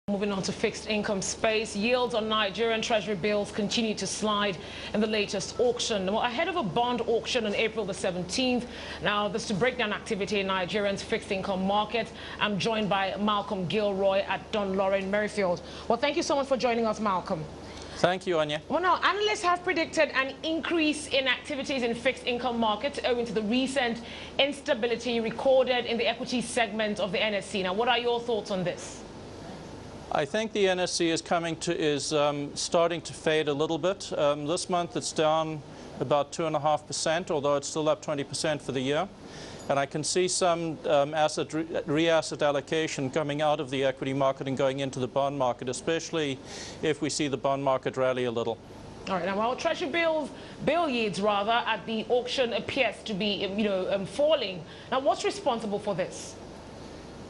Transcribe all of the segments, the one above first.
Moving on to fixed income space, yields on Nigerian Treasury bills continue to slide in the latest auction. Well, ahead of a bond auction on April the 17th, now this to break down activity in Nigeria's fixed income market, I'm joined by Malcolm Gilroy at Dunn Loren Merrifield. Well, thank you so much for joining us, Malcolm. Thank you, Anya. Well, now, analysts have predicted an increase in activities in fixed income markets owing to the recent instability recorded in the equity segment of the NSE. Now, what are your thoughts on this? I think the NSE is starting to fade a little bit. This month it's down about 2.5%, although it's still up 20% for the year. And I can see some re-asset allocation coming out of the equity market and going into the bond market, especially if we see the bond market rally a little. All right. Now, while Treasury bill yields at the auction appears to be, falling. Now, what's responsible for this?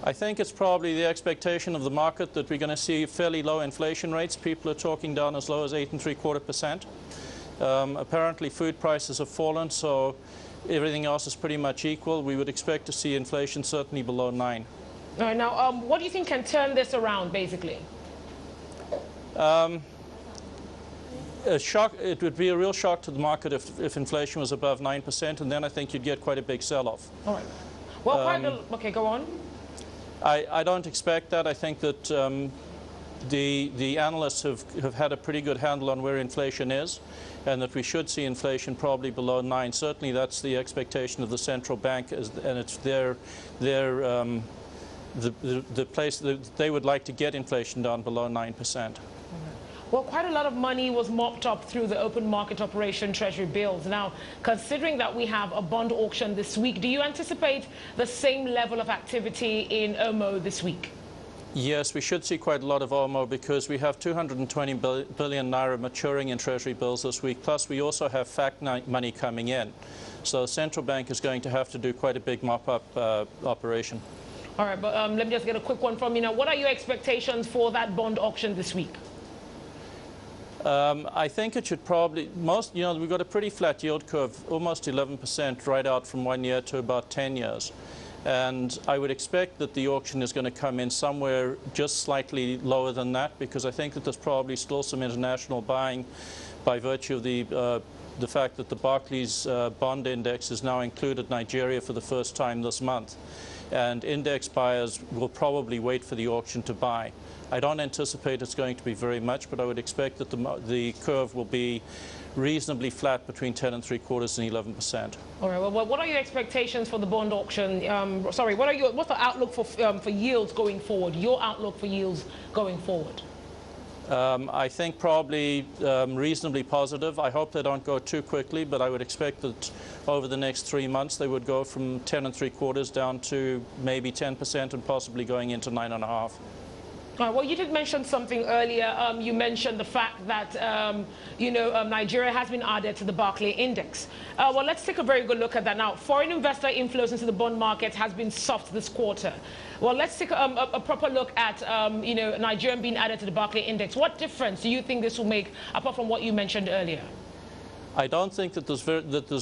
I think it's probably the expectation of the market that we're going to see fairly low inflation rates. People are talking down as low as 8.75%. Apparently, food prices have fallen, so everything else is pretty much equal. We would expect to see inflation certainly below 9. All right. Now, what do you think can turn this around, basically? A shock. It would be a real shock to the market if inflation was above 9%, and then I think you'd get quite a big sell-off. All right. Well, okay, go on. I don't expect that. I think that the analysts have had a pretty good handle on where inflation is, and that we should see inflation probably below 9. Certainly that's the expectation of the central bank, and it's the place that they would like to get inflation down below 9%. Well, quite a lot of money was mopped up through the open market operation Treasury bills. Now, considering that we have a bond auction this week, do you anticipate the same level of activity in OMO this week? Yes, we should see quite a lot of OMO because we have 220 billion naira maturing in Treasury bills this week. Plus, we also have fact money coming in. So the central bank is going to have to do quite a big mop-up operation. All right, but let me just get a quick one from you now. What are your expectations for that bond auction this week? I think it should probably, we've got a pretty flat yield curve, almost 11% right out from 1 year to about 10 years. And I would expect that the auction is going to come in somewhere just slightly lower than that, because I think that there's probably still some international buying by virtue of the fact that the Barclays bond index has now included Nigeria for the first time this month. And index buyers will probably wait for the auction to buy. I don't anticipate it's going to be very much, but I would expect that the curve will be reasonably flat between 10.75% and 11%. All right. Well, what are your expectations for the bond auction? What's the outlook for yields going forward? Your outlook for yields going forward? I think probably reasonably positive. I hope they don't go too quickly, but I would expect that over the next 3 months they would go from 10.75% down to maybe 10% and possibly going into 9.5%. Well, you did mention something earlier. You mentioned the fact that, Nigeria has been added to the Barclays index. Well, let's take a very good look at that now. Foreign investor inflows into the bond market has been soft this quarter. Well, let's take a proper look at, Nigeria being added to the Barclays index. What difference do you think this will make, apart from what you mentioned earlier? I don't think that there's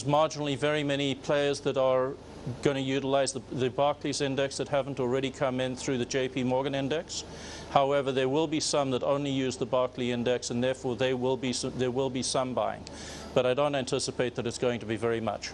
marginally very many players that are going to utilize the Barclays index that haven't already come in through the JP Morgan index. However, there will be some that only use the Barclays index, and therefore there will be some buying. But I don't anticipate that it's going to be very much.